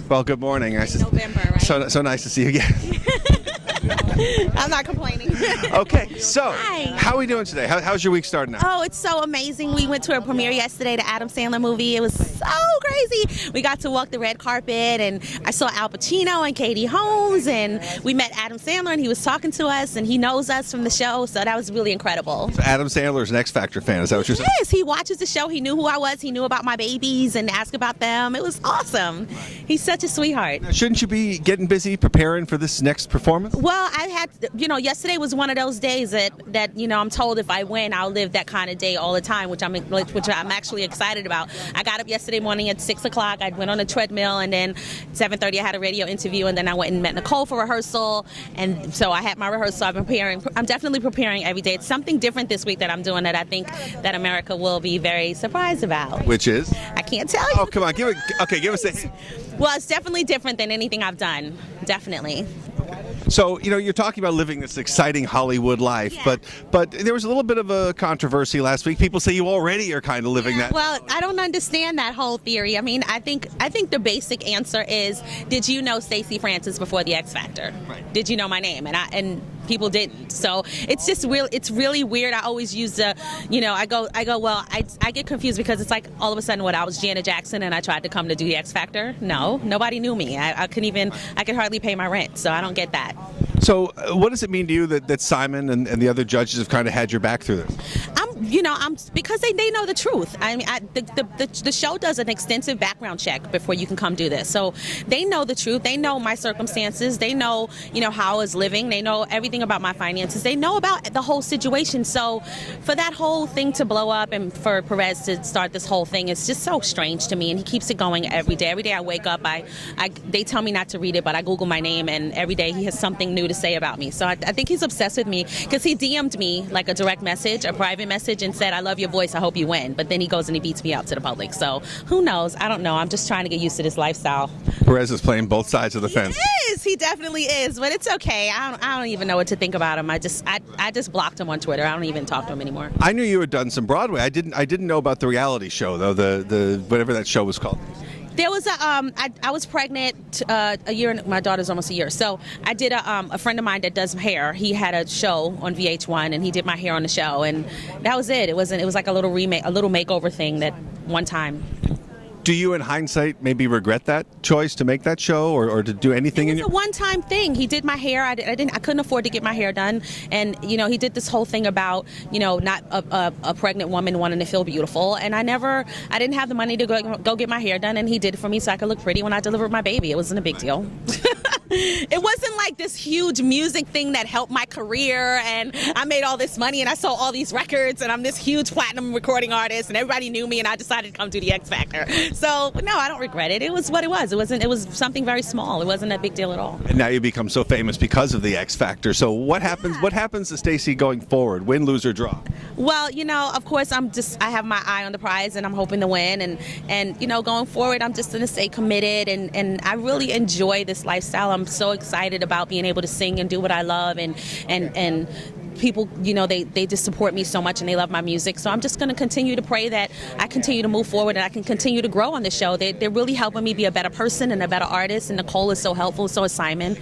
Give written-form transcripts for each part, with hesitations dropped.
Well, good morning. November, right? So nice to see you again. I'm not complaining. Okay, so Hi. how are we doing today? How's your week starting out? Oh, it's so amazing. We went to a premiere yesterday, the Adam Sandler movie. It was so crazy. We got to walk the red carpet, and I saw Al Pacino and Katie Holmes, and we met Adam Sandler, and he was talking to us, and he knows us from the show, so that was really incredible. So Adam Sandler's an X Factor fan. Is that what you're saying? Yes, he watches the show. He knew who I was. He knew about my babies and asked about them. It was awesome. He's such a sweetheart. Now, shouldn't you be getting busy preparing for this next performance? Well, I had, yesterday was one of those days that I'm told if I win, I'll live that kind of day all the time, which I'm actually excited about. I got up yesterday morning at 6 o'clock. I went on a treadmill, and then 7:30 I had a radio interview, and then I went and met Nicole for rehearsal, and so I had my rehearsal. I'm definitely preparing every day. It's something different this week that I'm doing that I think that America will be very surprised about. Which is? I can't tell you. Oh, come on, give us a. Well, it's definitely different than anything I've done. Definitely. So, you're talking about living this exciting Hollywood life, Yeah. but there was a little bit of a controversy last week. People say you already are kind of living that. Well, I don't understand that whole theory. I mean, I think the answer is, did you know Stacy Francis before the X Factor? Right. Did you know my name? And people didn't. So it's just real. It's really weird. I always use the, I go. Well, I get confused because it's like all of a sudden, I was Janet Jackson and I tried to come to do the X Factor. No, nobody knew me. I could hardly pay my rent. So I don't get that. So, what does it mean to you that Simon and the other judges have kind of had your back through this? Because they know the truth. I mean, the show does an extensive background check before you can come do this. So they know the truth. They know my circumstances. They know, how I was living. They know everything about my finances. They know about the whole situation. So for that whole thing to blow up and for Perez to start this whole thing, it's just so strange to me. And he keeps it going every day. Every day I wake up, they tell me not to read it, but I Google my name, and every day he has something new to say about me. So I think he's obsessed with me because he DM'd me like a direct message, a private message, and said, "I love your voice. I hope you win." But then he goes and he beats me out to the public. So who knows? I don't know. I'm just trying to get used to this lifestyle. Perez is playing both sides of the fence. He is. He definitely is. But it's okay. I don't even know what to think about him. I just blocked him on Twitter. I don't even talk to him anymore. I knew you had done some Broadway. I didn't know about the reality show though. The whatever that show was called. There was I was pregnant a year, and my daughter's almost a year. So I did a friend of mine that does hair. He had a show on VH1, and he did my hair on the show, and that was it. It was like a little remake, a little makeover thing that one time. Do you, in hindsight, maybe regret that choice to make that show or to do anything? It was a one-time thing. He did my hair. I couldn't afford to get my hair done, and he did this whole thing about not a pregnant woman wanting to feel beautiful, and I didn't have the money to go get my hair done, and he did it for me so I could look pretty when I delivered my baby. It wasn't a big deal. It wasn't like this huge music thing that helped my career, and I made all this money, and I sold all these records, and I'm this huge platinum recording artist, and everybody knew me, and I decided to come do the X Factor. So no, I don't regret it. It was what it was. It was something very small. It wasn't a big deal at all. And now you become so famous because of the X Factor. So what happens? Yeah. What happens to Stacy going forward? Win, lose, or draw? Well, of course, I have my eye on the prize, and I'm hoping to win. And going forward, I'm just going to stay committed. And I really enjoy this lifestyle. I'm so excited about being able to sing and do what I love, and people, they just support me so much, and they love my music. So I'm just going to continue to pray that I continue to move forward and I can continue to grow on the show. They're really helping me be a better person and a better artist. And Nicole is so helpful. So is Simon.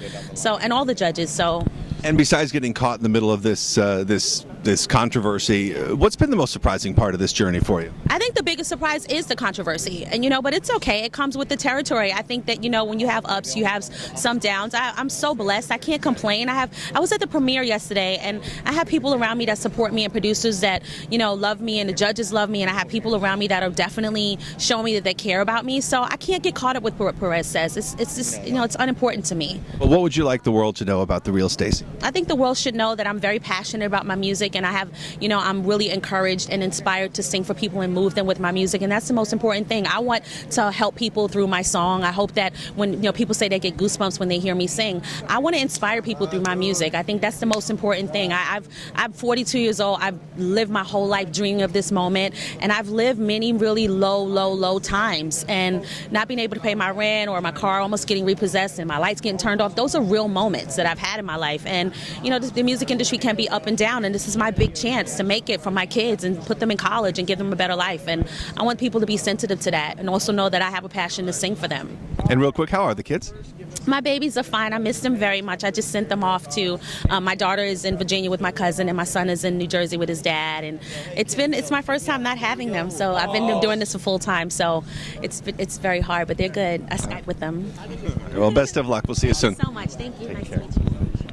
And all the judges. So. And besides getting caught in the middle of this controversy, what's been the most surprising part of this journey for you? I think the biggest surprise is the controversy, and but it's okay. It comes with the territory. I think that when you have ups, you have some downs. I'm so blessed. I can't complain. I was at the premiere yesterday, and I have people around me that support me, and producers that love me, and the judges love me, and I have people around me that are definitely showing me that they care about me. So I can't get caught up with what Perez says. It's just it's unimportant to me. Well, what would you like the world to know about the real Stacy? I think the world should know that I'm very passionate about my music, and I'm really encouraged and inspired to sing for people and move them with my music, and that's the most important thing. I want to help people through my song. I hope that when people say they get goosebumps when they hear me sing, I want to inspire people through my music. I think that's the most important thing. I'm 42 years old. I've lived my whole life dreaming of this moment, and I've lived many really low times, and not being able to pay my rent, or my car almost getting repossessed, and my lights getting turned off. Those are real moments that I've had in my life, and the music industry can be up and down, and this is my my big chance to make it for my kids and put them in college and give them a better life. And I want people to be sensitive to that and also know that I have a passion to sing for them. And real quick, how are the kids? My babies are fine. I miss them very much. I just sent them off to, my daughter is in Virginia with my cousin, and my son is in New Jersey with his dad. And it's my first time not having them, so I've been doing this for full time. So it's very hard, but they're good. I Skype with them. Well, best of luck. We'll see you soon. So much. Thank you. Nice to meet you.